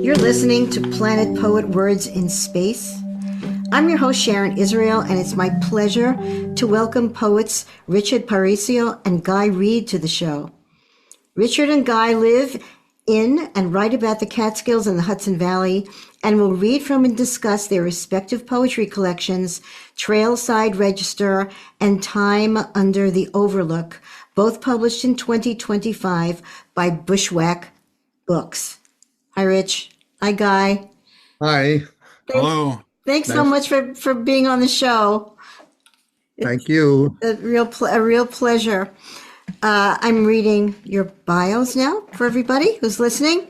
You're listening to Planet Poet Words in Space. I'm your host, Sharon Israel, and it's my pleasure to welcome poets Richard Parisio and Guy Reed to the show. Richard and Guy live in and write about the Catskills and the Hudson Valley, and will read from and discuss their respective poetry collections, Trailside Register and Time Under the Overlook, both published in 2025 by Bushwhack Books. Hi, Rich. Hi, Guy. Hi, Hello. Thanks so nice. much for being on the show. Thank you. A real pleasure. I'm reading your bios now for everybody who's listening.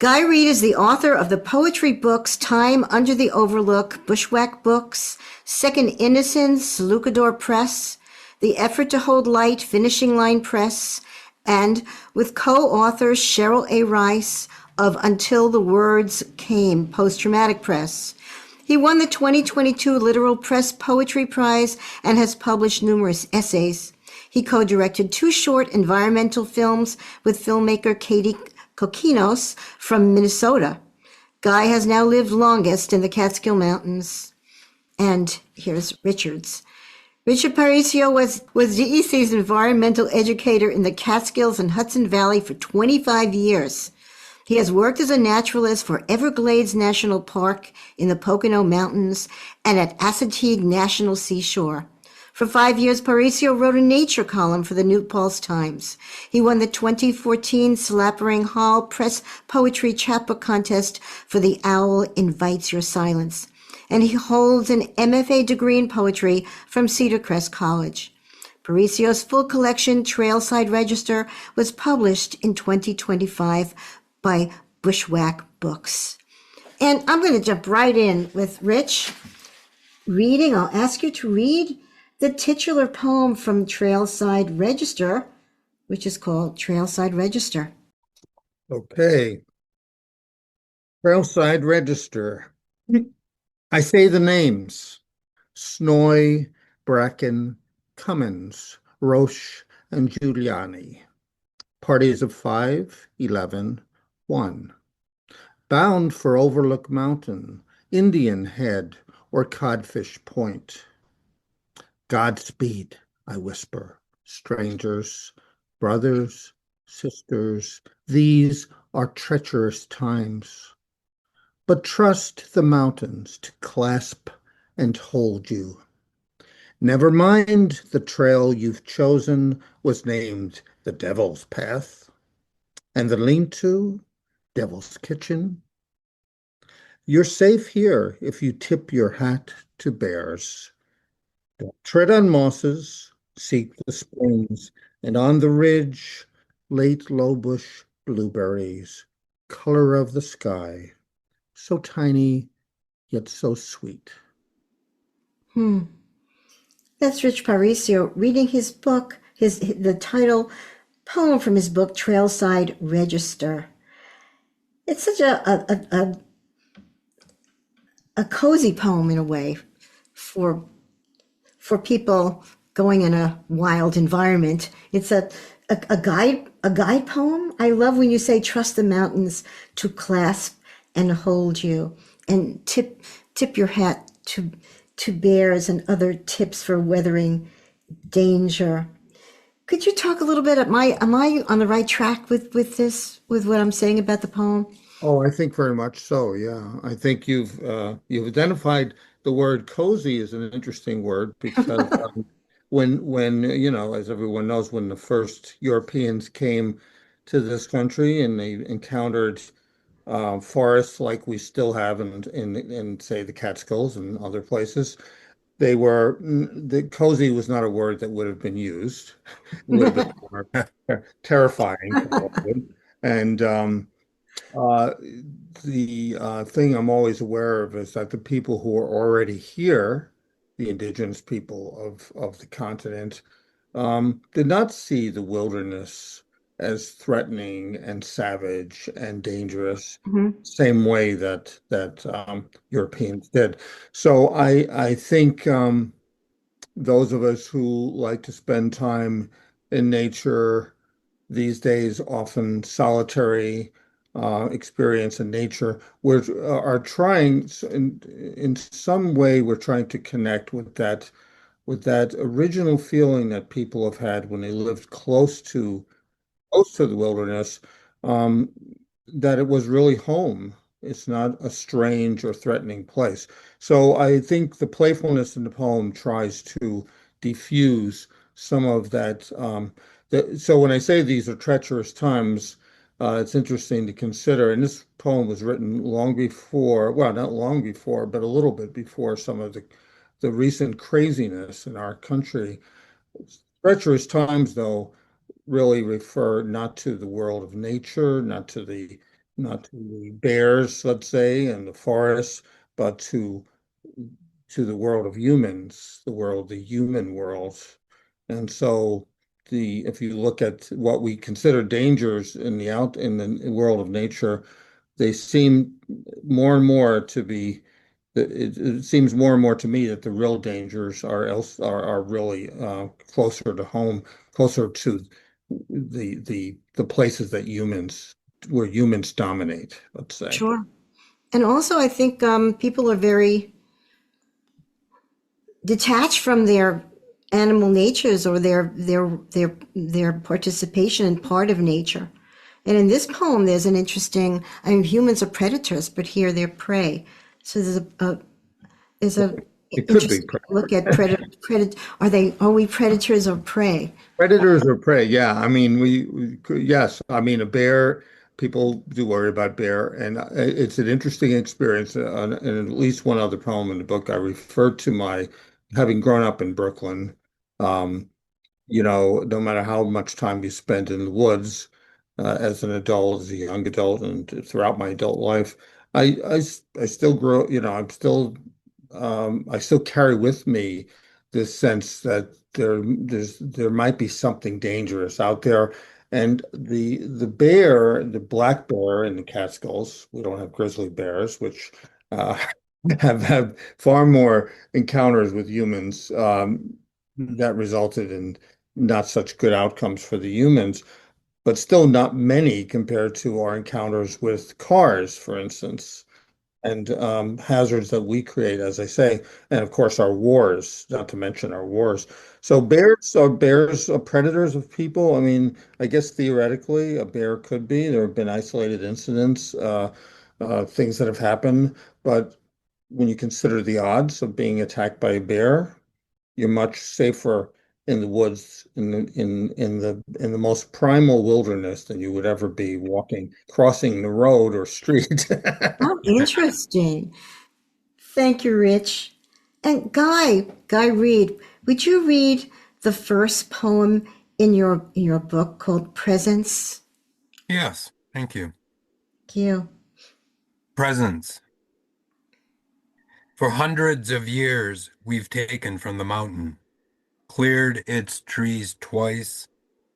Guy Reed is the author of the poetry books Time Under the Overlook, Bushwhack Books, Second Innocence, Luchador Press, The Effort to Hold Light, Finishing Line Press, and with co-authors Cheryl A. Rice of Until the Words Came, Post-Traumatic Press. He won the 2022 Littoral Press Poetry Prize and has published numerous essays. He co-directed 2 short environmental films with filmmaker Katie Cokinos from Minnesota. Guy has now lived longest in the Catskill Mountains. And here's Richard's. Richard Parisio was DEC's environmental educator in the Catskills and Hudson Valley for 25 years. He has worked as a naturalist for Everglades National Park in the Pocono Mountains and at Assateague National Seashore. For 5 years, Parisio wrote a nature column for the New Paltz Times. He won the 2014 Slappering Hall Press Poetry Chapbook Contest for The Owl Invites Your Silence. And he holds an MFA degree in poetry from Cedar Crest College. Parisio's full collection, Trailside Register, was published in 2025 by Bushwhack Books. And I'm going to jump right in with Rich reading. I'll ask you to read the titular poem from Trailside Register, which is called Trailside Register. Okay. Trailside Register. I say the names: Snoy, Bracken, Cummins, Roche, and Giuliani. Parties of 5, 11, 1. Bound for Overlook Mountain, Indian Head, or Codfish Point. Godspeed, I whisper, strangers, brothers, sisters, these are treacherous times. But trust the mountains to clasp and hold you. Never mind the trail you've chosen was named the Devil's Path, and the lean-to, Devil's Kitchen. You're safe here if you tip your hat to bears. Tread on mosses, seek the springs, and on the ridge, late low bush blueberries, color of the sky, so tiny, yet so sweet. That's Rich Parisio reading his book, the title poem from his book, Trailside Register. It's such a cozy poem in a way for people going in a wild environment. It's a guide poem. I love when you say trust the mountains to clasp and hold you, and tip your hat to bears and other tips for weathering danger. Could you talk a little bit? Am I on the right track with this, with what I'm saying about the poem? Oh, I think very much so. Yeah, I think you've identified the word cozy as an interesting word because when as everyone knows, when the first Europeans came to this country and they encountered forests like we still have in say the Catskills and other places, the cozy was not a word that would have been used. It would have been more terrifying, probably. And uh, the thing I'm always aware of is that the people who are already here, the indigenous people of the continent, did not see the wilderness as threatening and savage and dangerous, Mhm. same way that Europeans did. So I think those of us who like to spend time in nature these days, often solitary, experience in nature. We're are trying in some way we're trying to connect with that original feeling that people have had when they lived close to the wilderness, um, that it was really home. It's not a strange or threatening place. So I think the playfulness in the poem tries to diffuse some of that. So when I say these are treacherous times, it's interesting to consider. And this poem was written long before, well, not long before, but a little bit before some of the recent craziness in our country. Treacherous times, though, really refer not to the world of nature, not to the bears, let's say, and the forests, but to the world of humans, the human world. And so the if you look at what we consider dangers in the world of nature, they seem more and more to be it seems more and more to me that the real dangers are really closer to home, closer to the places that humans where humans dominate, let's say. Sure. And also, I think people are very detached from their animal natures or their participation in part of nature. And in this poem, there's an interesting. I mean, humans are predators, but here they're prey. So there's a It could be interesting look at predator. Are we predators or prey? predators or prey. Yeah, I mean yes, I mean a bear. People do worry about bear, and it's an interesting experience. And at least one other poem in the book, I refer to my having grown up in Brooklyn. Um, no matter how much time you spend in the woods as an adult, as a young adult, and throughout my adult life, I still grow, I still carry with me this sense that there might be something dangerous out there. And the black bear in the Catskills, we don't have grizzly bears, which uh, have far more encounters with humans that resulted in not such good outcomes for the humans, but still not many compared to our encounters with cars, for instance, and hazards that we create, as I say, and of course our wars, not to mention our wars. So bears are predators of people? I mean, I guess theoretically a bear could be. There have been isolated incidents, things that have happened, but when you consider the odds of being attacked by a bear, you're much safer in the woods in the most primal wilderness than you would ever be crossing the road or street. Oh, interesting. Thank you, Rich. And Guy Reed, would you read the first poem in your book called Presence? Yes, thank you. Thank you. Presence. For hundreds of years, we've taken from the mountain, cleared its trees twice,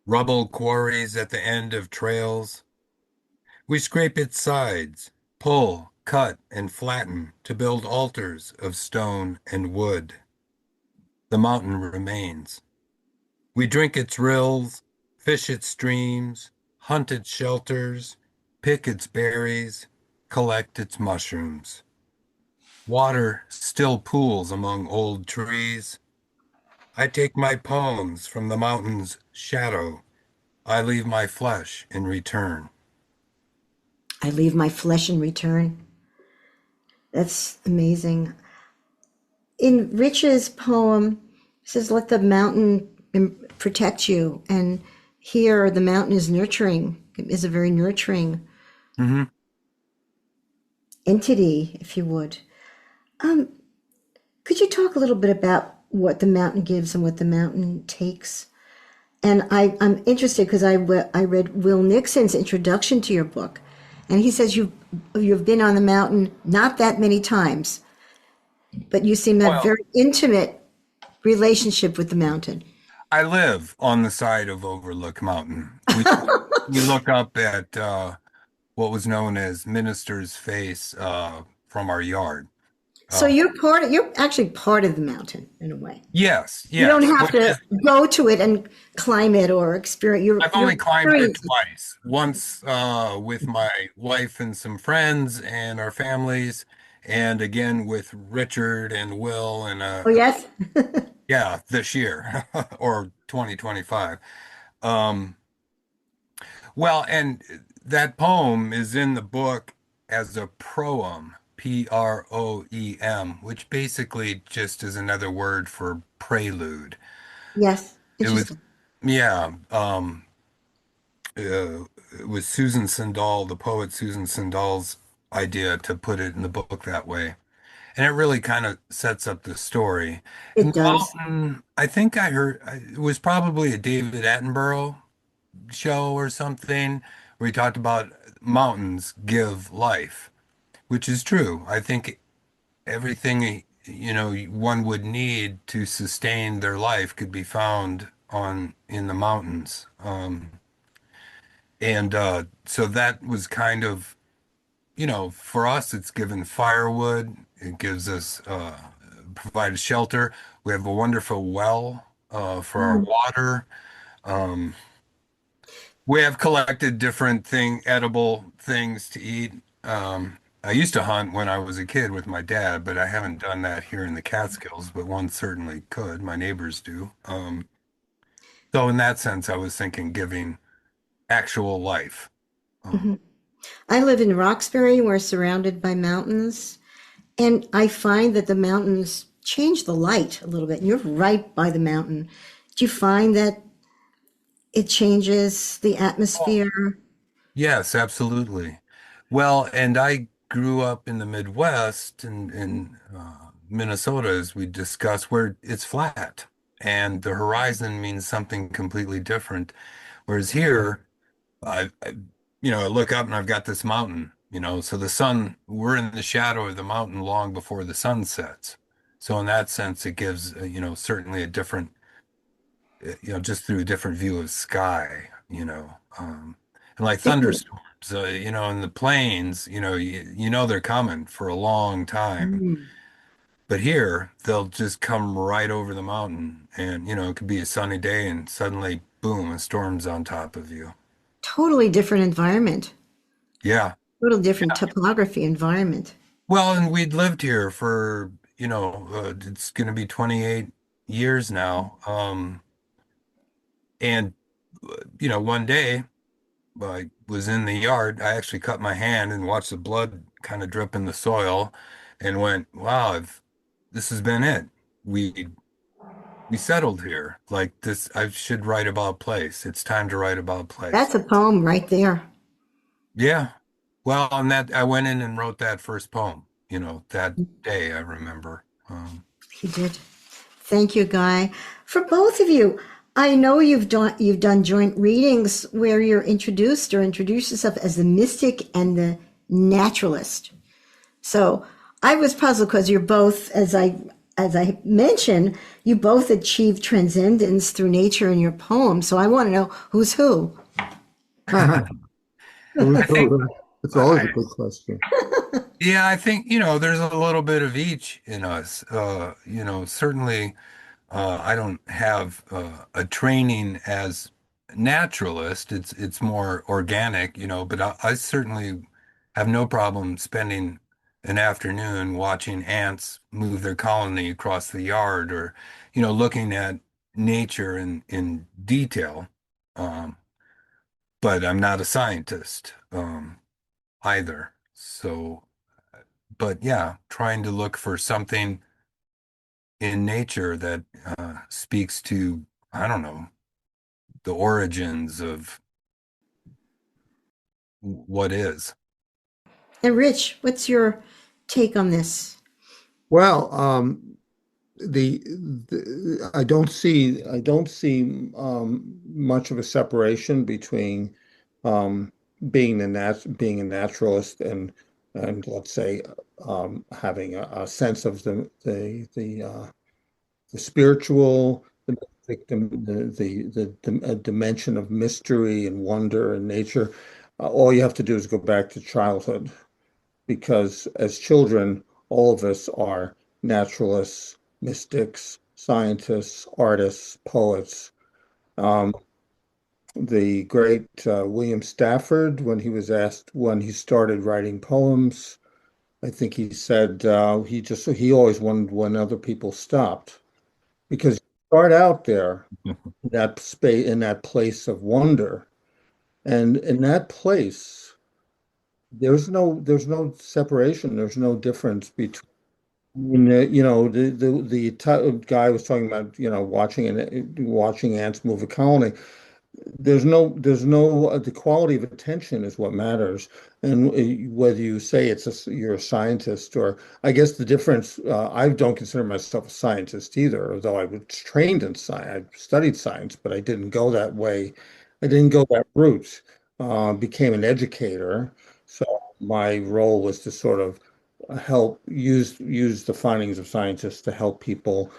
rubble quarries at the end of trails. We scrape its sides, pull, cut, and flatten to build altars of stone and wood. The mountain remains. We drink its rills, fish its streams, hunt its shelters, pick its berries, collect its mushrooms. Water still pools among old trees. I take my poems from the mountain's shadow. I leave my flesh in return. I leave my flesh in return. That's amazing. In Rich's poem, it says, "Let the mountain protect you," and here the mountain is nurturing. Is a very nurturing Hmm. entity, if you would. Um, could you talk a little bit about what the mountain gives and what the mountain takes? And I'm interested because I read Will Nixon's introduction to your book, and he says you've been on the mountain not that many times, but you seem to have a Well, very intimate relationship with the mountain. I live on the side of Overlook Mountain. We look up at what was known as Minister's Face from our yard. So you're actually part of the mountain in a way. Yes, You don't yes. have to go to it and climb it or experience. I've You're only climbed it experiencing. twice. Once with my wife and some friends and our families, and again with Richard and Will and Oh yes. yeah, this year or 2025. Um, well, and that poem is in the book as a proem, Proem, which basically just is another word for prelude. Yes. It was, Interesting. yeah, it was Susan Sandal, the poet Susan Sandal's idea to put it in the book that way. And it really kind of sets up the story. It And the does. mountain, I think I heard it was probably a David Attenborough show or something where he talked about mountains give life, which is true. I think everything, one would need to sustain their life could be found on in the mountains. And so that was kind of, for us, it's given firewood. It gives us provided shelter. We have a wonderful well for our Mm. water. Um, we have collected different edible things to eat. I used to hunt when I was a kid with my dad, but I haven't done that here in the Catskills, but one certainly could. My neighbors do. So in that sense, I was thinking giving actual life. Um, Mhm. I live in Roxbury. We're surrounded by mountains, and I find that the mountains change the light a little bit. And you're right by the mountain. Do you find that it changes the atmosphere? Yes, absolutely. Well, and I grew up in the Midwest in Minnesota, as we discussed, where it's flat and the horizon means something completely different. Whereas here, I look up and I've got this mountain, so we're in the shadow of the mountain long before the sun sets. So in that sense, it gives, certainly a different just through a different view of sky, and like thunderstorms, in the plains, they're coming for a long time. Mm. But here, they'll just come right over the mountain, and it could be a sunny day, and suddenly, boom, a storm's on top of you. Totally different environment. Yeah. Total different topography environment. Well, and we'd lived here for, it's going to be 28 years now. And, one day, I was in the yard. I actually cut my hand and watched the blood kind of drip in the soil and went, wow, this has been it. We we settled here. Like this, I should write about place. It's time to write about place. That's a poem right there. Yeah. Well, and that I went in and wrote that first poem, that day I remember. He did. Thank you, Guy. For both of you, I know you've done joint readings where you're introduced or introduce yourself as the mystic and the naturalist. So I was puzzled because you're both, as I mentioned, you both achieved transcendence through nature in your poem. So I want to know who's who. I think It's always a good question. Yeah, I think, there's a little bit of each in us. Certainly, I don't have a training as naturalist. It's more organic, but I certainly have no problem spending an afternoon watching ants move their colony across the yard or, looking at nature in detail. Um, but I'm not a scientist either. So but yeah, trying to look for something in nature that speaks to, I don't know, the origins of what is. And Rich, what's your take on this? Well, the I don't see much of a separation between um, being a naturalist and let's say having a sense of the spiritual, the dimension of mystery and wonder and nature. All you have to do is go back to childhood because as children, all of us are naturalists, mystics, scientists, artists, poets. Um, the great William Stafford, when he was asked when he started writing poems, I think he said he always wondered when other people stopped because you start out there that space in that place of wonder, and in that place there's no separation, there's no difference between the guy was talking about watching ants move a colony. There's no the quality of attention is what matters. And whether you say you're a scientist, or I guess the difference, I don't consider myself a scientist either, although I was trained in science. I studied science, but I didn't go that way. I didn't go that route. Became an educator. So my role was to sort of help use the findings of scientists to help people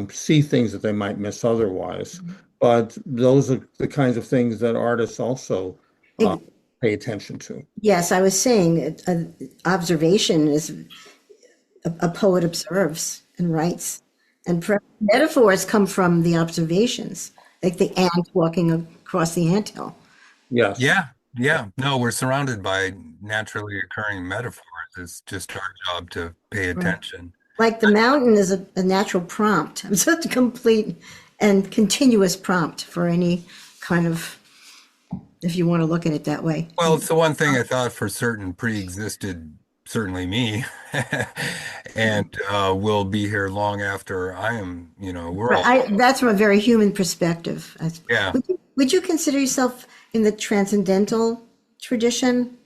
see things that they might miss otherwise. But those are the kinds of things that artists also uh, Ex- pay attention to. Yes, I was saying observation is a poet observes and writes, and metaphors come from the observations, like the ant walking across the anthill. Yes. Yeah, yeah. No, we're surrounded by naturally occurring metaphors. It's just our job to pay Right. attention. Like the mountain is a natural prompt. It's a complete and continuous prompt for any kind of, if you want to look at it that way. Well, it's the one thing I thought for certain pre-existed, certainly me, and will be here long after I am, we're all, That's from a very human perspective. yeah. Would you consider yourself in the transcendental tradition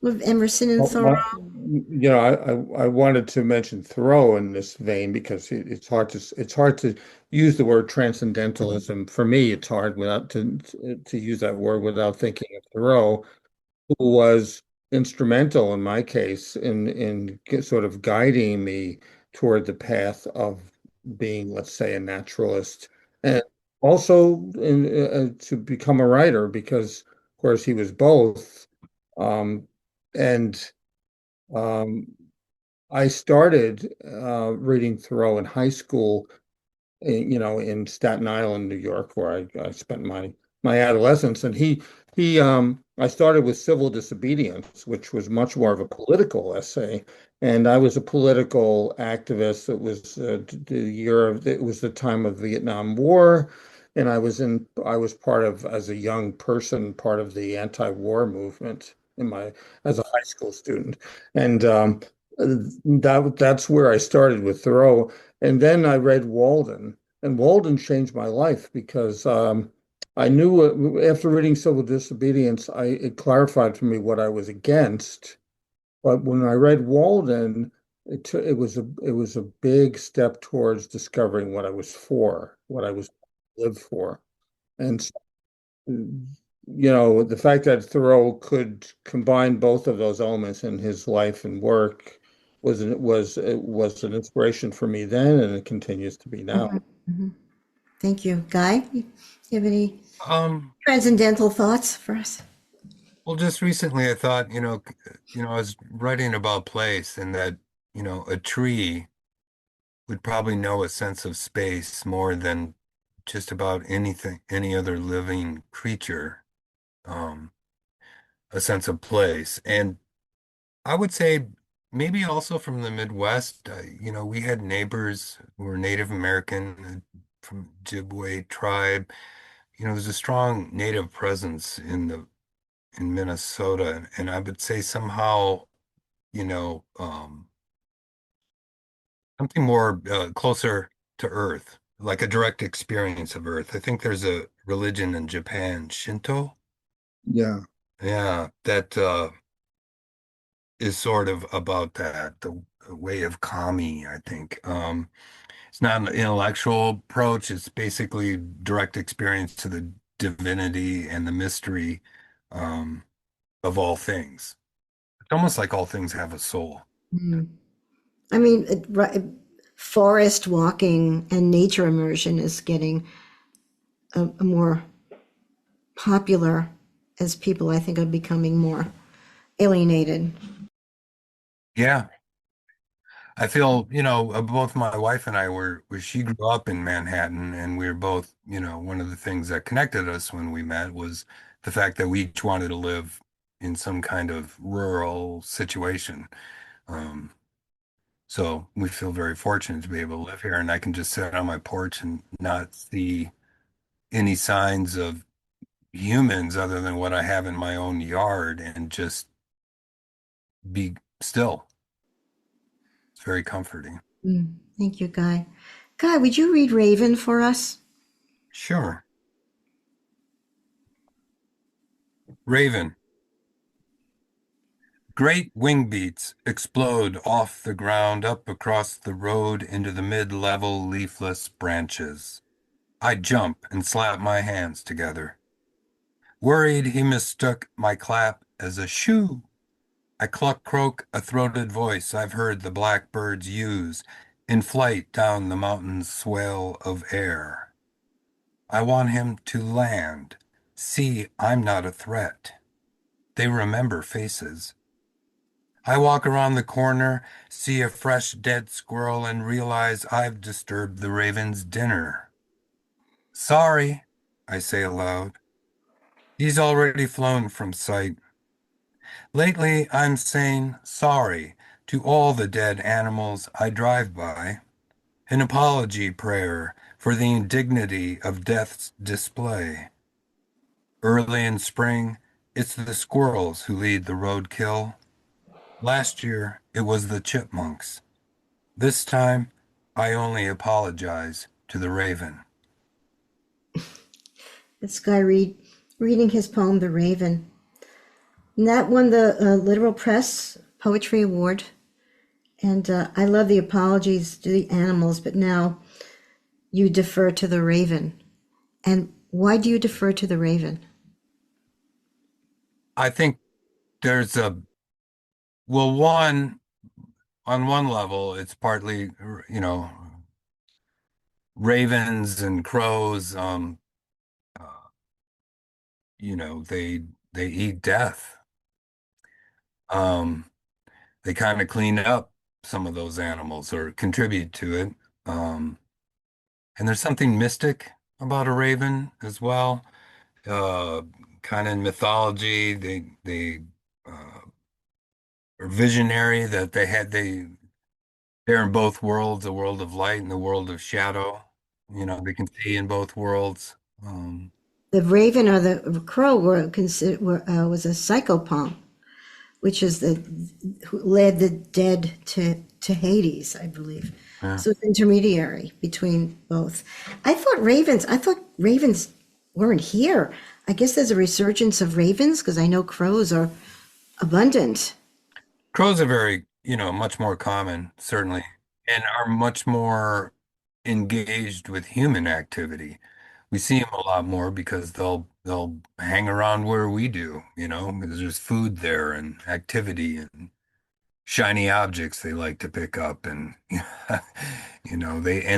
of Emerson and Well, Thoreau? I wanted to mention Thoreau in this vein because it's hard to use the word transcendentalism. For me, it's hard without to use that word without thinking of Thoreau, who was instrumental in my case in sort of guiding me toward the path of being, let's say, a naturalist, and also to become a writer because, of course, he was both. Um, and um, I started reading Thoreau in high school, in Staten Island, New York, where I spent my adolescence. And I started with Civil Disobedience, which was much more of a political essay. And I was a political activist. It was it was the time of the Vietnam War. And I was part of, as a young person, part of the anti-war movement as a high school student. And that's where I started with Thoreau. And then I read Walden, and Walden changed my life because I knew after reading Civil Disobedience, it clarified for me what I was against. But when I read Walden, it was a big step towards discovering what I was for, what I was lived for. And the fact that Thoreau could combine both of those elements in his life and work was an inspiration for me then, and it continues to be now. Mhm, mhm. Thank you. Guy, you have any Um, transcendental thoughts for us? well, just recently I thought, I was writing about place and that, a tree would probably know a sense of space more than just about any other living creature, um, a sense of place. And I would say maybe also from the Midwest, we had neighbors who were Native American from Ojibwe tribe. There's a strong Native presence in Minnesota, and I would say somehow, you know, um, something more closer to Earth, like a direct experience of Earth. I think there's a religion in Japan, Shinto, Yeah. yeah, that is sort of about that, the way of kami, I think. It's not an intellectual approach. It's basically direct experience to the divinity and the mystery um, of all things. It's almost like all things have a soul. Mm. I mean, forest walking and nature immersion is getting a more popular as people, I think, are becoming more alienated. Yeah, I feel, both my wife and I she grew up in Manhattan, and we were both, one of the things that connected us when we met was the fact that we each wanted to live in some kind of rural situation. Um, so we feel very fortunate to be able to live here, and I can just sit on my porch and not see any signs of humans other than what I have in my own yard and just be still. It's very comforting. Thank you, Guy. Guy, would you read Raven for us? Sure. Raven. Great wing beats explode off the ground up across the road into the mid-level leafless branches. I jump and slap my hands together. Worried he mistook my clap as a shoo. I croak a throated voice I've heard the blackbirds use in flight down the mountain's swale of air. I want him to land. See, I'm not a threat. They remember faces. I walk around the corner, see a fresh dead squirrel, and realize I've disturbed the raven's dinner. Sorry, I say aloud. He's already flown from sight. Lately, I'm saying sorry to all the dead animals I drive by, an apology prayer for the indignity of death's display. Early in spring, it's the squirrels who lead the roadkill. Last year, it was the chipmunks. This time, I only apologize to the raven. This Guy reading his poem, The Raven. And that won the Littoral Press Poetry Award. And I love the apologies to the animals, but now you defer to the raven. And why do you defer to the raven? I think there's on one level, it's partly, ravens and crows, uh, they eat death. Um, they kind of clean up some of those animals or contribute to it. Um, and there's something mystic about a raven as well. Uh, Kind of in mythology, they are visionary that they're in both worlds, the world of light and the world of shadow. They can see in both worlds. Um, The raven or the crow was a psychopomp, which is who led the dead to Hades, I believe. yeah. So it's intermediary between both. I thought ravens weren't here. I guess there's a resurgence of ravens because I know crows are abundant. Crows are very, much more common, certainly, and are much more engaged with human activity. We see them a lot more because they'll hang around where we do, because there's food there and activity and shiny objects they like to pick up and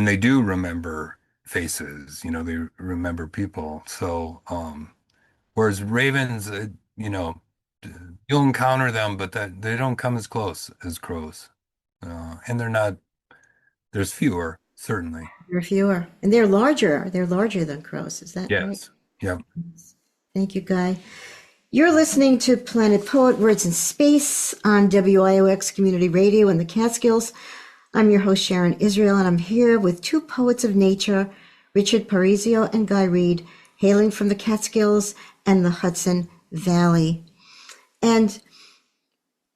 they do remember faces, they remember people. So whereas ravens, you'll encounter them, but that they don't come as close as crows. And there's fewer, certainly. There are fewer, and they're larger. They're larger than crows. Is that right? Yes. Yep. Thank you, Guy. You're listening to Planet Poet Words in Space on WIOX Community Radio in the Catskills. I'm your host, Sharon Israel, and I'm here with two poets of nature, Richard Parisio and Guy Reed, hailing from the Catskills and the Hudson Valley. And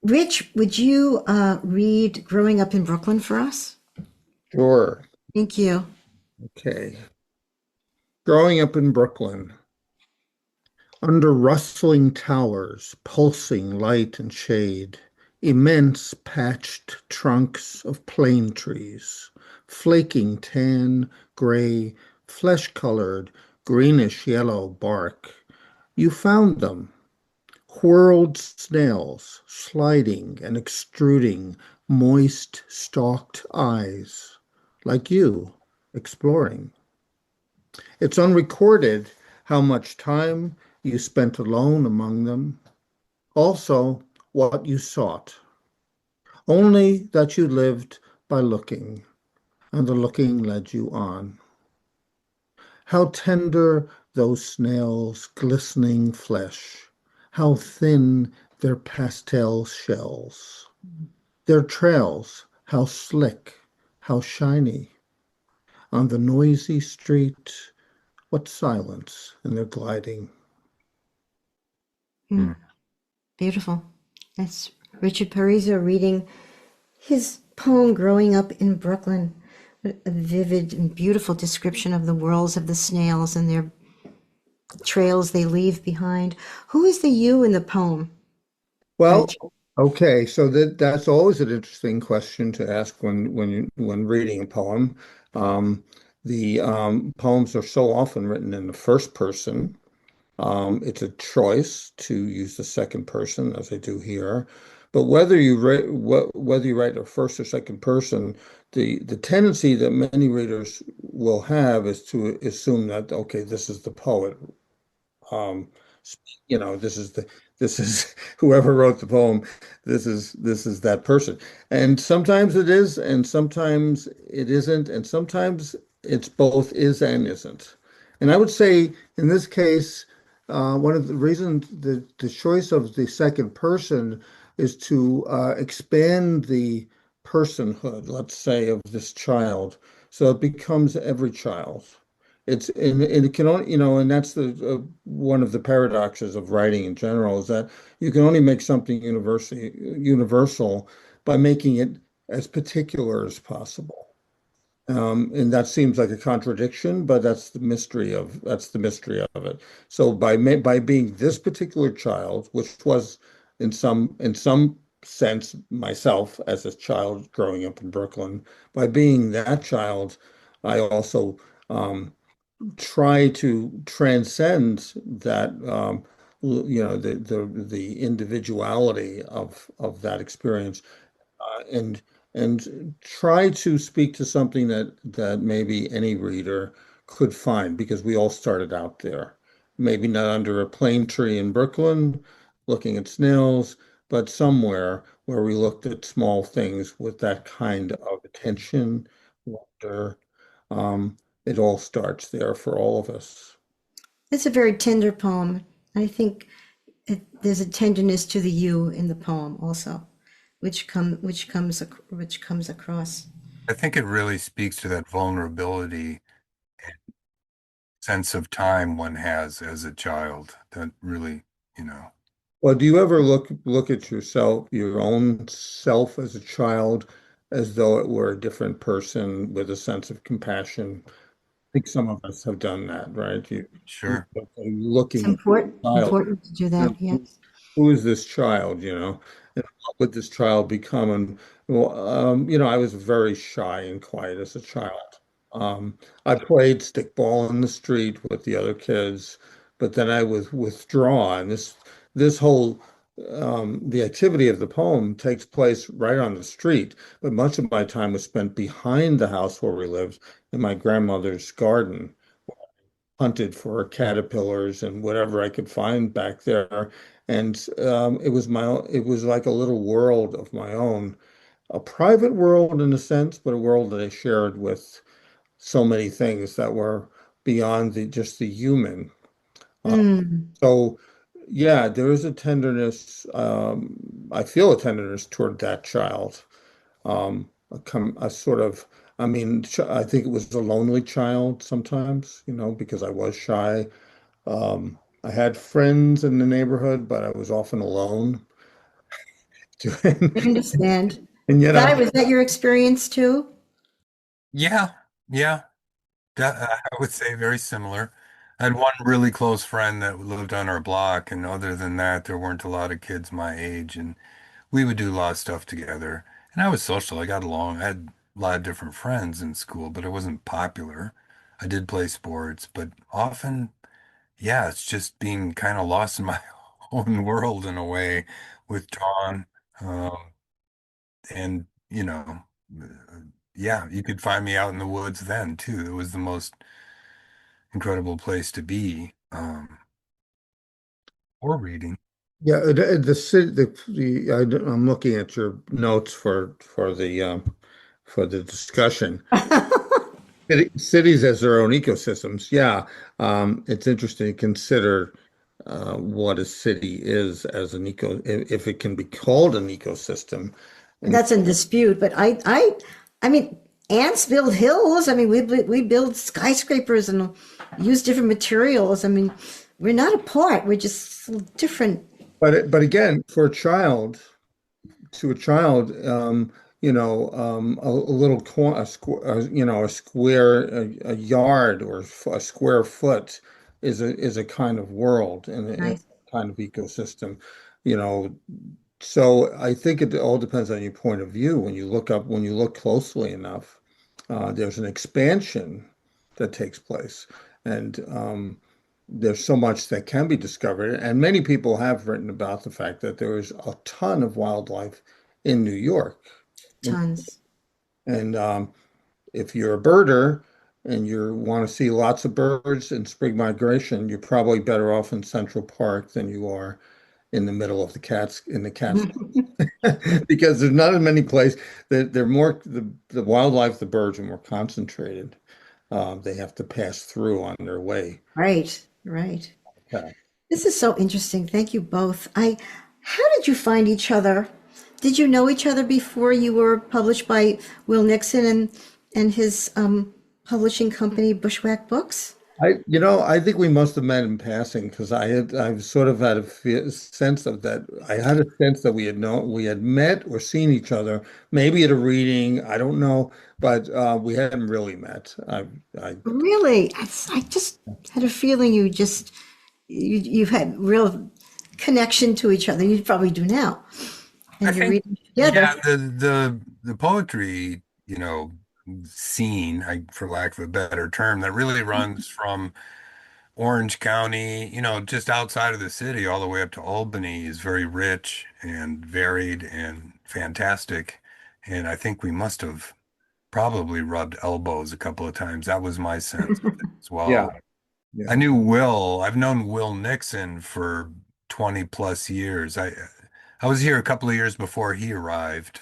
Rich, would you read Growing Up in Brooklyn for us? Sure. Thank you. Okay. Growing up in Brooklyn, under rustling towers, pulsing light and shade, immense patched trunks of plane trees, flaking tan, gray, flesh-colored, greenish-yellow bark. You found them, whirled snails, sliding and extruding moist, stalked eyes, like you, exploring. It's unrecorded how much time you spent alone among them, also what you sought. Only that you lived by looking, and the looking led you on. How tender those snails' glistening flesh, how thin their pastel shells, their trails, how slick, how shiny. On the noisy street, what silence in their gliding. Hmm, beautiful. That's Richard Parisio reading his poem Growing Up in Brooklyn. What a vivid and beautiful description of the worlds of the snails and their trails they leave behind. Who is the you in the poem, Well, Rich? okay, so that's always an interesting question to ask when reading a poem. Um, the poems are so often written in the first person. It's a choice to use the second person, as I do here. But whether you write a first or second person, the tendency that many readers will have is to assume that, okay, this is the poet. Um, this is this is whoever wrote the poem. This is that person. And sometimes it is, and sometimes it isn't, and sometimes it's both is and isn't. And I would say in this case, one of the reasons the choice of the second person is to expand the personhood, let's say, of this child, so it becomes every child. And it can only, and that's the one of the paradoxes of writing in general is that you can only make something universal by making it as particular as possible. And that seems like a contradiction, but that's the mystery of it. So by being this particular child, which was in some sense myself as a child growing up in Brooklyn, by being that child, I also try to transcend that the individuality of that experience and try to speak to something that maybe any reader could find because we all started out there, maybe not under a plane tree in Brooklyn looking at snails, but somewhere where we looked at small things with that kind of attention, wonder. It all starts there for all of us. It's a very tender poem. I think there's a tenderness to the you in the poem also, which comes across. I think it really speaks to that vulnerability sense of time one has as a child that really, you know, Well, do you ever look at yourself, your own self as a child, as though it were a different person with a sense of compassion? I think some of us have done that, right? You sure. It's looking at the child. important to do that. Yes. Who is this child, and what would this child become? And well, I was very shy and quiet as a child. I played stickball in the street with the other kids, but then I was withdrawn. This whole the activity of the poem takes place right on the street, but much of my time was spent behind the house where we lived in my grandmother's garden, hunted for caterpillars and whatever I could find back there. And it was like a little world of my own, a private world in a sense, but a world that I shared with so many things that were beyond just the human. Uh, Mm. so yeah, there is a tenderness. I feel a tenderness toward that child. A sort of, I mean, I think it was a lonely child sometimes, because I was shy. I had friends in the neighborhood, but I was often alone. I understand. And yet Guy, I, was that your experience too? Yeah, yeah, that, I would say very similar. I had one really close friend that lived on our block, and other than that, there weren't a lot of kids my age, and we would do a lot of stuff together. And I was social. I got along. I had a lot of different friends in school, but I wasn't popular. I did play sports, but often, yeah, it's just being kind of lost in my own world in a way, withdrawn. Um, and, yeah, you could find me out in the woods then too. It was the most incredible place to be, or reading. yeah, the city, I'm looking at your notes for for the discussion. Cities as their own ecosystems. Yeah, it's interesting to consider what a city is as an if it can be called an ecosystem. And That's in dispute, but I mean, ants build hills. I mean, we build skyscrapers and use different materials. I mean, we're not apart. We're just different. but again, for a child, to a child, a little corner, a square, a square, a yard or a square foot is a kind of world and a Nice. kind of ecosystem, you know. So I think it all depends on your point of view. When you look closely enough, there's an expansion that takes place, and there's so much that can be discovered. And many people have written about the fact that there is a ton of wildlife in New York. Tons. And if you're a birder and you want to see lots of birds in spring migration, you're probably better off in Central Park than you are in the middle of the Catskills. Because there's not as many places that they're more the wildlife, the birds are more concentrated. They have to pass through on their way. Right, right. Yeah. This is so interesting. Thank you both. How did you find each other? Did you know each other before you were published by Will Nixon and his publishing company, Bushwhack Books? I think we must have met in passing because I've sort of had a sense of that. I had a sense that we had met or seen each other, maybe at a reading. I don't know, but we hadn't really met. I, Really? I just had a feeling you've had real connection to each other. You probably do now, I and you're think, reading yeah, together. the poetry, scene, for lack of a better term, that really runs from Orange County, just outside of the city, all the way up to Albany is very rich and varied and fantastic. And I think we must have probably rubbed elbows a couple of times. That was my sense of it as yeah, well. yeah. I've known Will Nixon for 20 plus years. I was here a couple of years before he arrived,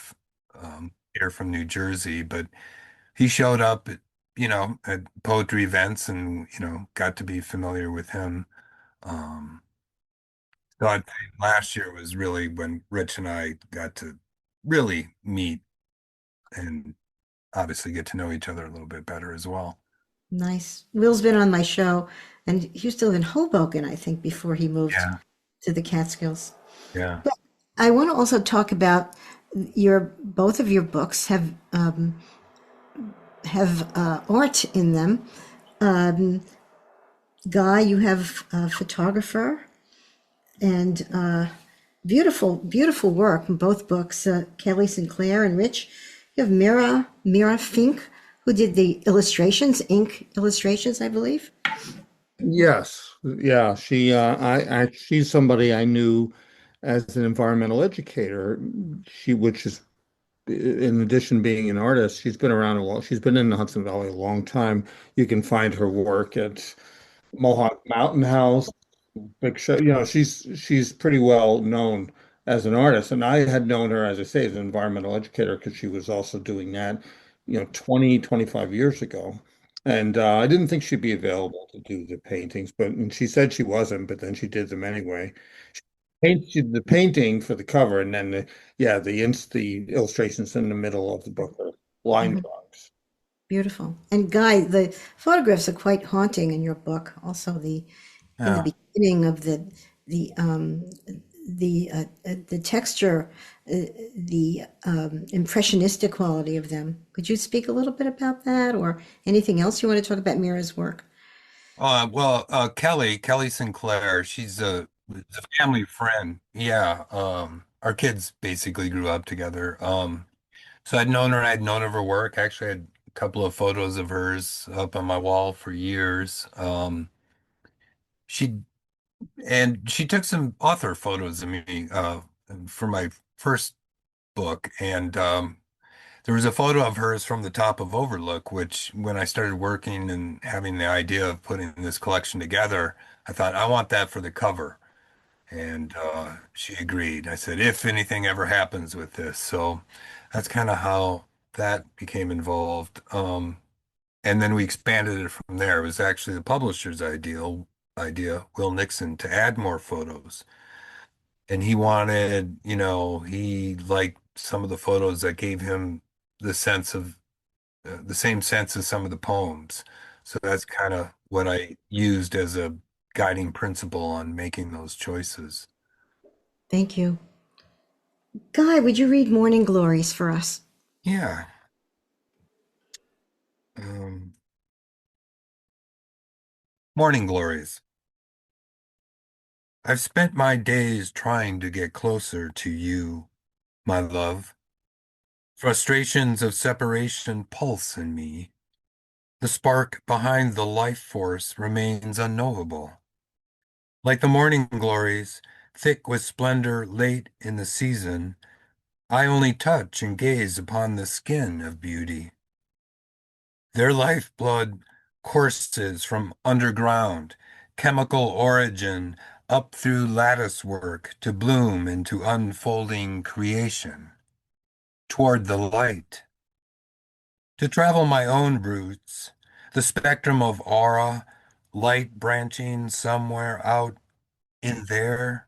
here from New Jersey, but he showed up at poetry events and, got to be familiar with him. Um, so I'd say last year was really when Rich and I got to really meet and obviously get to know each other a little bit better as well. Nice. Will's been on my show, and he used to live in Hoboken, I think, before he moved Yeah, to the Catskills. yeah. But I want to also talk about your both of your books have art in them. Um, Guy, you have a photographer and beautiful, beautiful work in both books. Kelly Sinclair and Rich. You have Mira Fink, who did the illustrations, ink illustrations, I believe. Yes, yeah. She's somebody I knew as an environmental educator. Which is in addition to being an artist, she's been around a while. She's been in the Hudson Valley a long time. You can find her work at Mohawk Mountain House, Big Show. She's pretty well known as an artist. And I had known her, as I say, as an environmental educator because she was also doing that, 25 years ago. And I didn't think she'd be available to do the paintings, and she said she wasn't, but then she did them anyway. She did the painting for the cover, and then the illustrations in the middle of the book are line Mhm. drawings. Beautiful. And Guy, the photographs are quite haunting in your book. Also, the in the Yeah. beginning of the the texture, the impressionistic quality of them. Could you speak a little bit about that, or anything else you want to talk about Mira's work? Kelly Sinclair, she's a family friend. Yeah. Our kids basically grew up together. So I'd known of her work. Actually, I had a couple of photos of hers up on my wall for years. She she took some author photos of me for my first book, and there was a photo of hers from the top of Overlook, which when I started working and having the idea of putting this collection together, I thought I want that for the cover. And she agreed. I said, if anything ever happens with this. So that's kind of how that became involved. And then we expanded it from there. It was actually the publisher's idea, Will Nixon, to add more photos. And he wanted, he liked some of the photos that gave him the sense of the same sense as some of the poems. So that's kind of what I used as a guiding principle on making those choices. Thank you. Guy, would you read Morning Glories for us? Yeah. Um, Morning Glories. I've spent my days trying to get closer to you, my love. Frustrations of separation pulse in me. The spark behind the life force remains unknowable. Like the morning glories, thick with splendor late in the season, I only touch and gaze upon the skin of beauty. Their lifeblood courses from underground, chemical origin, up through lattice work to bloom into unfolding creation, toward the light. To travel my own routes, the spectrum of aura, light branching somewhere out in there,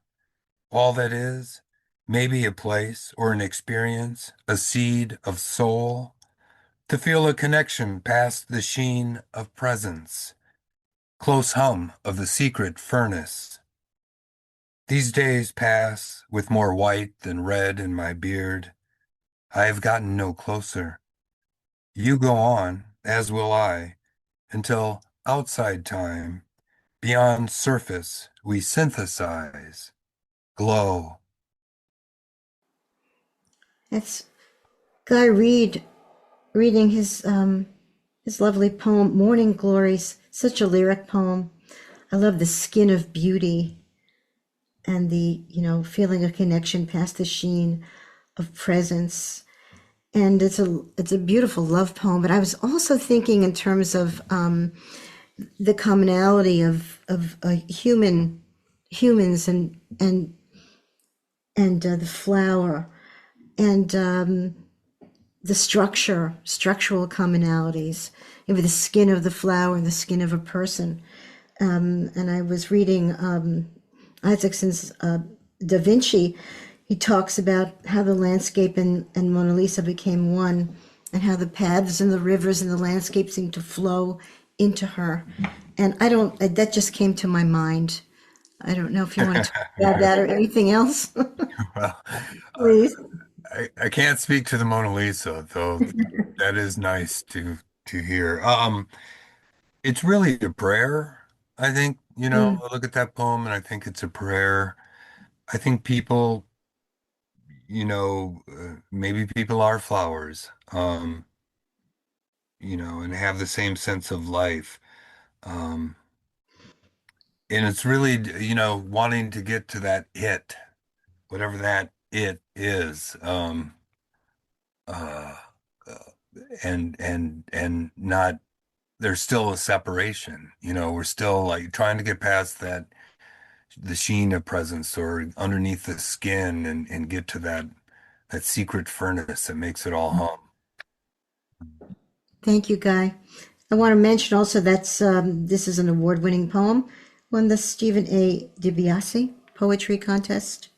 all that is, maybe a place or an experience, a seed of soul, to feel a connection past the sheen of presence, close hum of the secret furnace. These days pass with more white than red in my beard. I have gotten no closer. You go on, as will I, until outside time, beyond surface, we synthesize, glow. That's Guy reading his lovely poem, Morning Glories, such a lyric poem. I love the skin of beauty and the, feeling a connection past the sheen of presence. And it's a beautiful love poem. But I was also thinking in terms of the commonality of humans and the flower and the structural commonalities, maybe the skin of the flower and the skin of a person. And I was reading Isaacson's Da Vinci. He talks about how the landscape and Mona Lisa became one, and how the paths and the rivers and the landscape seemed to flow into her. And that just came to my mind. I don't know if you want to talk about that or anything else, Well, please. I can't speak to the Mona Lisa, though that is nice to hear. It's really a prayer, I think, Mm, I look at that poem and I think it's a prayer. I think people, maybe people are flowers, and have the same sense of life. Um, and it's really, wanting to get to that it, whatever that it is. Uh, uh, and not there's still a separation, we're still like trying to get past that the sheen of presence or underneath the skin and get to that secret furnace that makes it all hum. thank you, Guy. I want to mention also this is an award-winning poem, won the Stephen A. DiBiase Poetry Contest,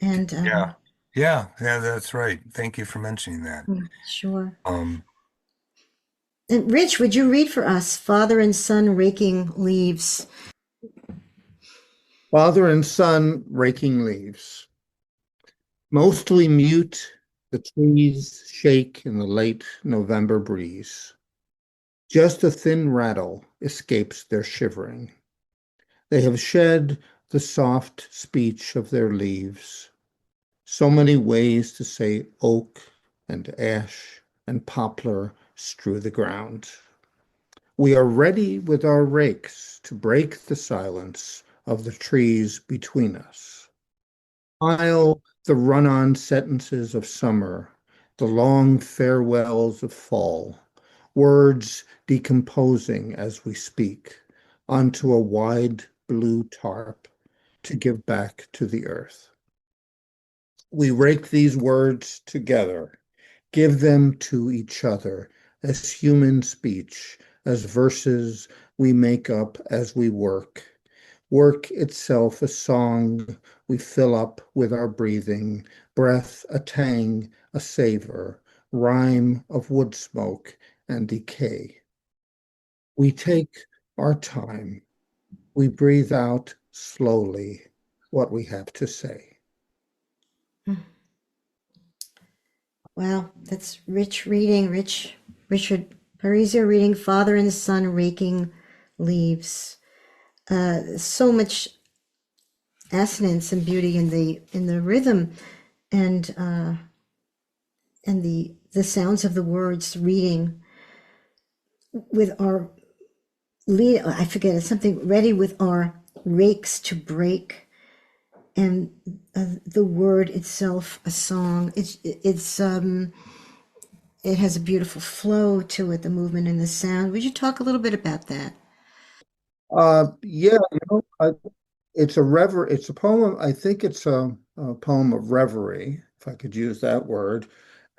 and Yeah. Yeah, that's right. Thank you for mentioning that. sure. Um, And Rich, would you read for us Father and Son Raking Leaves? Father and son raking leaves. Mostly mute, the trees shake in the late November breeze. Just a thin rattle escapes their shivering. They have shed the soft speech of their leaves. So many ways to say oak and ash and poplar strew the ground. We are ready with our rakes to break the silence of the trees between us. Pile the run-on sentences of summer, the long farewells of fall, words decomposing as we speak, onto a wide blue tarp to give back to the earth. We rake these words together give them to each other as human speech, as verses we make up as we work. Work itself a song we fill up with our breathing, breath a tang, a savor, rhyme of wood smoke and decay. We take our time. We breathe out slowly what we have to say. Wow, that's rich reading, rich Richard Parisio reading Father and Son Raking Leaves. So much assonance and beauty in the rhythm and the sounds of the words reading with our lead. I forget it's something ready with our rakes to break, and the word itself a song. It has a beautiful flow to it, the movement and the sound. Would you talk a little bit about that? Yeah, it's a it's a poem. I think it's a poem of reverie, if I could use that word.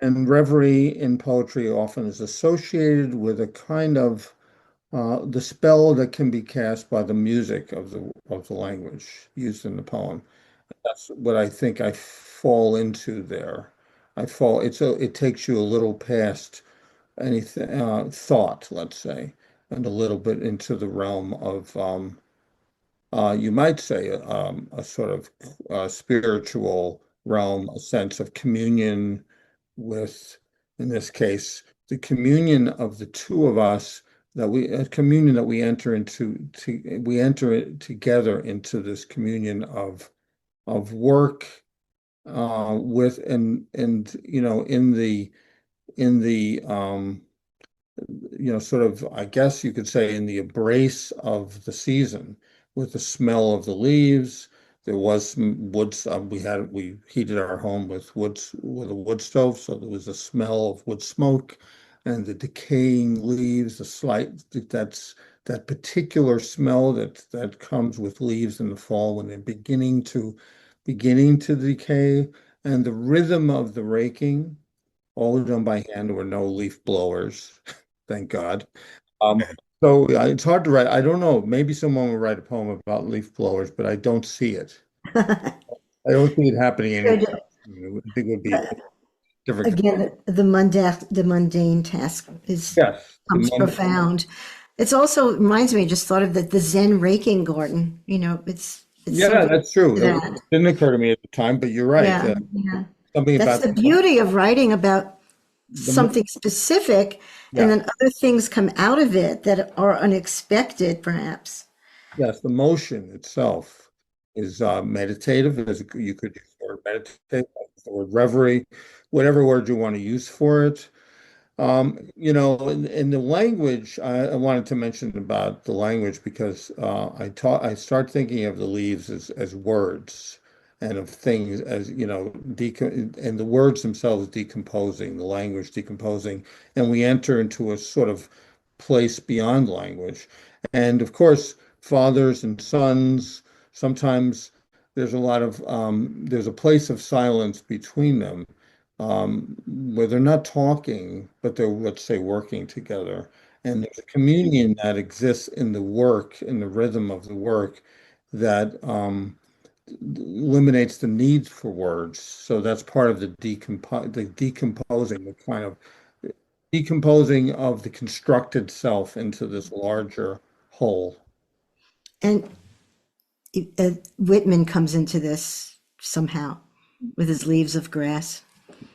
And reverie in poetry often is associated with a kind of the spell that can be cast by the music of the language used in the poem. That's what I think I fall into there. It takes you a little past anything thought, let's say, and a little bit into the realm of you might say a sort of spiritual realm, a sense of communion with, in this case, the communion of the two of us, a communion that we enter we enter it together into this communion of work with and in the sort of, I guess you could say, in the embrace of the season with the smell of the leaves. There was some woods. We heated our home with a wood stove, so there was a smell of wood smoke and the decaying leaves, that particular smell that comes with leaves in the fall when they're beginning to decay, and the rhythm of the raking, all done by hand. There were no leaf blowers, thank God. Um, so it's hard to write. I don't know. Maybe someone will write a poem about leaf blowers, but I don't see it. I don't see it happening anytime soon. I think it would be a different. Again, the mundane task is Yes, comes profound. It's also reminds me. I just thought of the Zen raking garden. It's yeah, something that's true. to It that. didn't occur to me at the time, but you're right. Yeah, yeah. Something That's about the beauty of writing about the something specific, and yeah. then other things come out of it that are unexpected, perhaps. Yes, the motion itself is meditative. You could use the word meditate, the word reverie, whatever word you want to use for it. In the language, I wanted to mention about the language because I start thinking of the leaves as words and of things as, and the words themselves decomposing, the language decomposing, and we enter into a sort of place beyond language. And of course, fathers and sons, sometimes there's a place of silence between them where they're not talking, but they're, let's say, working together. And there's a communion that exists in the work, in the rhythm of the work, that eliminates the need for words. So that's part of the decomposing, the kind of decomposing of the constructed self into this larger whole. And Whitman comes into this somehow with his leaves of grass.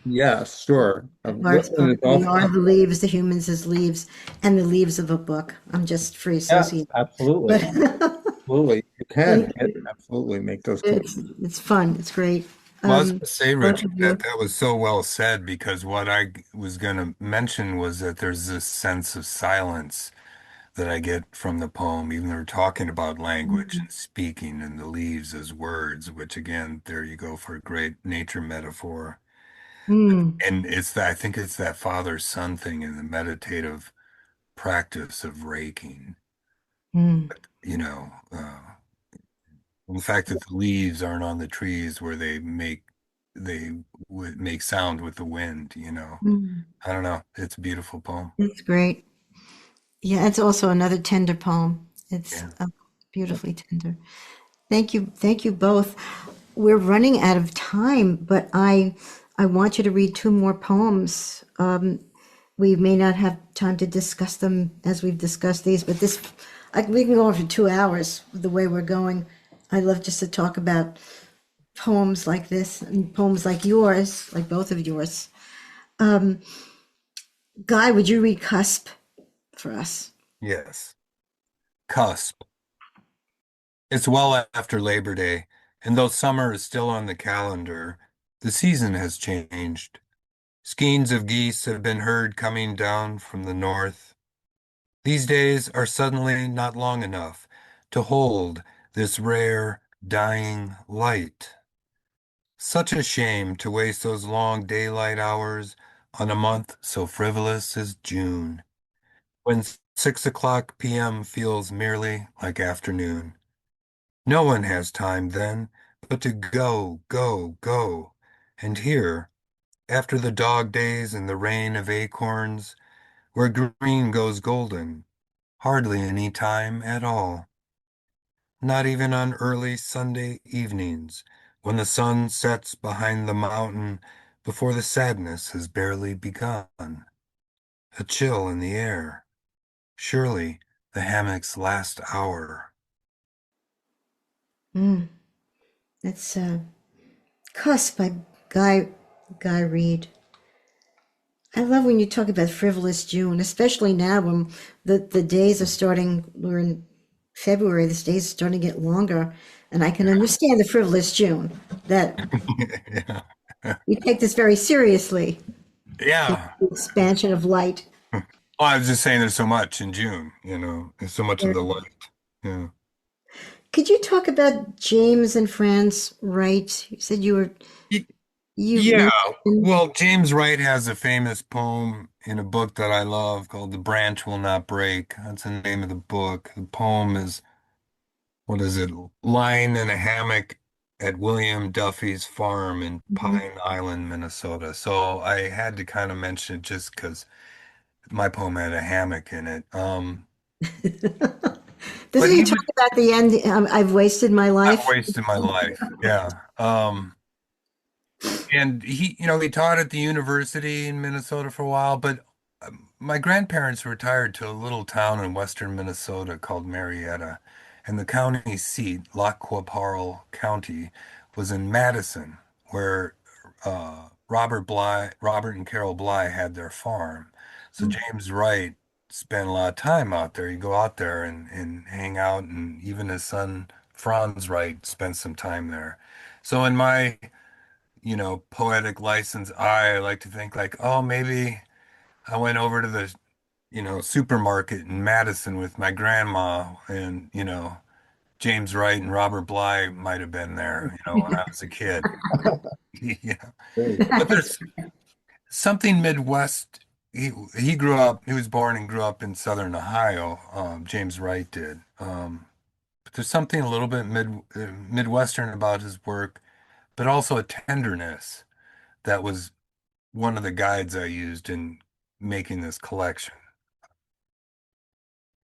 Yes, sure. Bart's Whitman book, is we often, are the leaves, the humans as leaves, and the leaves of a book. I'm just free yes, associating. absolutely. But Absolutely. You can thank you. absolutely make those It's fun. It's great. Well, I was going to say, Both Richard, of that you. that was so well said because what I was going to mention was that there's this sense of silence that I get from the poem, even though we're talking about language and speaking and the leaves as words, which again, there you go for a great nature metaphor. Mm, And it's that I think it's that father-son thing in the meditative practice of raking, mm, you know, the fact that the leaves aren't on the trees where they make they would make sound with the wind, you know. Mm, I don't know. It's a beautiful poem. that's great. Yeah, it's also another tender poem. It's Yeah. beautifully tender. Thank you both. We're running out of time, but I want you to read two more poems. We may not have time to discuss them as we've discussed these, but we can go on for 2 hours the way we're going. I love just to talk about poems like this and poems like yours, like both of yours. Guy, would you read Cusp for us? Yes. Cusp. It's well after Labor Day, and though summer is still on the calendar, the season has changed. Skeins of geese have been heard coming down from the north. These days are suddenly not long enough to hold this rare, dying light. Such a shame to waste those long daylight hours on a month so frivolous as June, when 6 o'clock p.m. feels merely like afternoon. No one has time then but to go, go, go. And here, after the dog days and the rain of acorns, where green goes golden, hardly any time at all. Not even on early Sunday evenings, when the sun sets behind the mountain before the sadness has barely begun. A chill in the air. Surely the hammock's last hour. Mm, that's Cusp by Guy Reed. I love when you talk about frivolous June, especially now when the days are starting. We're in February, the days are starting to get longer, and I can understand the frivolous June, that Yeah. we take this very seriously, the Yeah. expansion of light. Well, I was just saying there's so much in June, there's so much of Yeah. the light. Yeah. Could you talk about James and Franz Wright? You said Y- you Yeah. mentioned. Well, James Wright has a famous poem in a book that I love called The Branch Will Not Break. That's the name of the book. The poem is, what is it? Lying in a hammock at William Duffy's farm in Mhm. Pine Island, Minnesota. So I had to kind of mention it just because my poem had a hammock in it. But Doesn't he he talk was, about the end? I've wasted my I've life. wasted my life. Yeah. And he taught at the university in Minnesota for a while, but my grandparents retired to a little town in western Minnesota called Marietta, and the county seat, Lacqua County, was in Madison, where Robert and Carol Bly had their farm. So James Wright spent a lot of time out there. He'd go out there and hang out, and even his son Franz Wright spent some time there. So in my poetic license, I like to think like, oh, maybe I went over to the, supermarket in Madison with my grandma and, James Wright and Robert Bly might have been there, when I was a kid. Yeah. Great. But there's something Midwest. He was born and grew up in Southern Ohio. James Wright did. But there's something a little bit Midwestern about his work, but also a tenderness that was one of the guides I used in making this collection.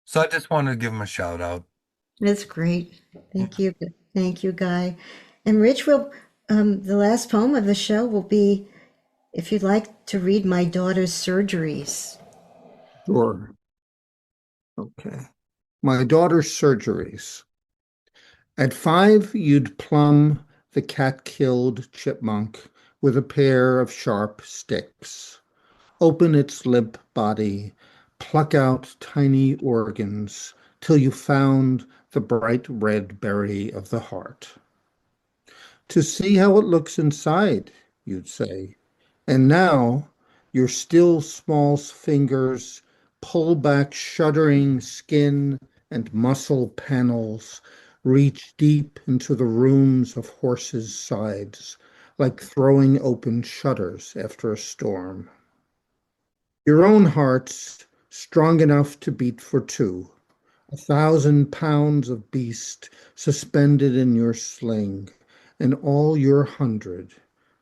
So I just wanted to give him a shout out. That's great. Thank you. Thank you, Guy. And Rich will, the last poem of the show will be, if you'd like to read My Daughter's Surgeries. Sure. Okay. My daughter's surgeries. At 5, you'd plumb the cat-killed chipmunk with a pair of sharp sticks, open its limp body, pluck out tiny organs till you found the bright red berry of the heart. To see how it looks inside, you'd say. And now your still small fingers pull back shuddering skin and muscle panels, reach deep into the rooms of horses' sides, like throwing open shutters after a storm. Your own heart's strong enough to beat for two, 1,000 pounds of beast suspended in your sling, and all your 100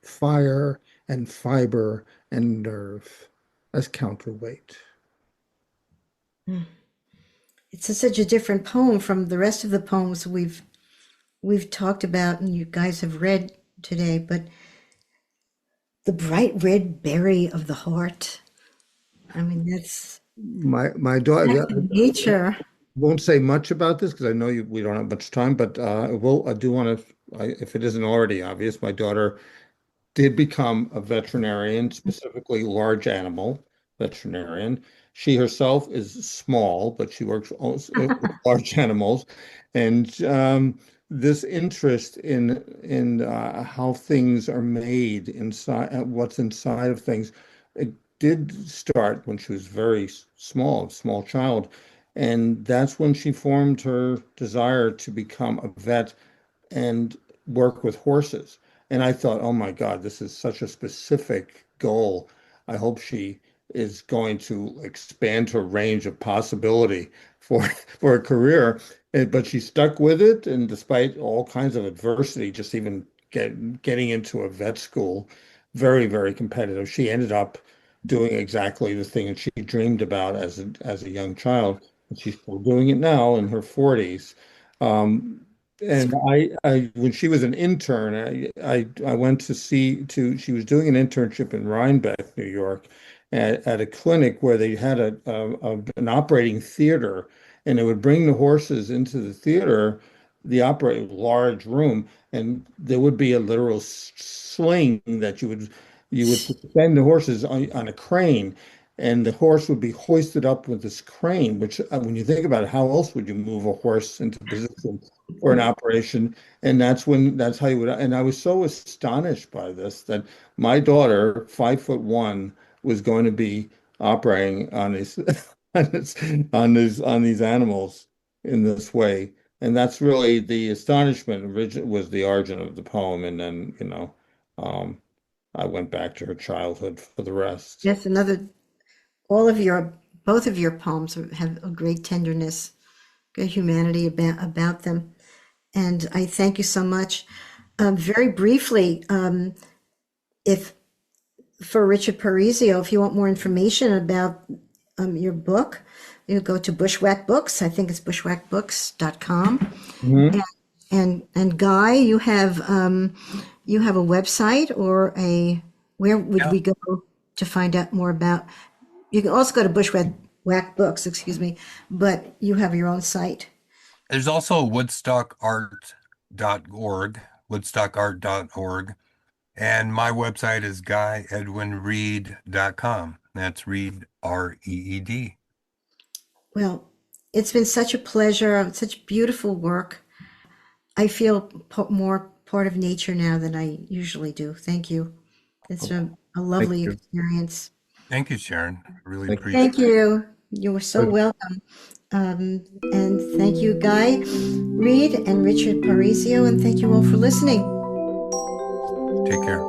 fire and fiber and nerve as counterweight. It's such a different poem from the rest of the poems we've talked about and you guys have read today, but the bright red berry of the heart. I mean, that's My daughter, nature. won't say much about this because I know we don't have much time, but I do want to, if it isn't already obvious, my daughter did become a veterinarian, specifically large animal veterinarian. She herself is small, but she works also with large animals, and this interest in how things are made inside, what's inside of things, it did start when she was very small child, and that's when she formed her desire to become a vet and work with horses. And I thought, oh my God, this is such a specific goal. I hope she is going to expand her range of possibility for for a career. But she stuck with it, and despite all kinds of adversity, just even getting into a vet school, very competitive. She ended up doing exactly the thing that she dreamed about as a young child, and she's still doing it now in her 40s. Um, and when she was an intern, I went she was doing an internship in Rhinebeck, New York, at a clinic where they had an operating theater, and it would bring the horses into the theater, the operating large room, and there would be a literal sling that you would suspend the horses on a crane, and the horse would be hoisted up with this crane, which when you think about it, how else would you move a horse into position for an operation? And that's how you would. And I was so astonished by this that my daughter, 5'1", was going to be operating on these on these animals in this way. And that's really the astonishment. Was the origin of the poem, and then um, I went back to her childhood for the rest. Yes, another, all of your, both of your poems have a great tenderness, good humanity about them. And I thank you so much. Very briefly, if for Richard Parisio, if you want more information about your book, you go to Bushwhack Books. I think it's bushwhackbooks.com. Mhm. And Guy, you have a website or where would Yeah. we go to find out more about? You can also go to Bushwhack Books, excuse me, but you have your own site. There's also woodstockart.org, woodstockart.org. And my website is guyedwinreed.com. That's Reed, Reed. Well, it's been such a pleasure, such beautiful work. I feel more part of nature now than I usually do. Thank you. It's a Thank lovely you. experience. Thank you, Sharon. I really Thank you. appreciate Thank you. You were so Good. welcome. And thank you, Guy, Reed, and Richard Parisio, and thank you all for listening. it. Take care.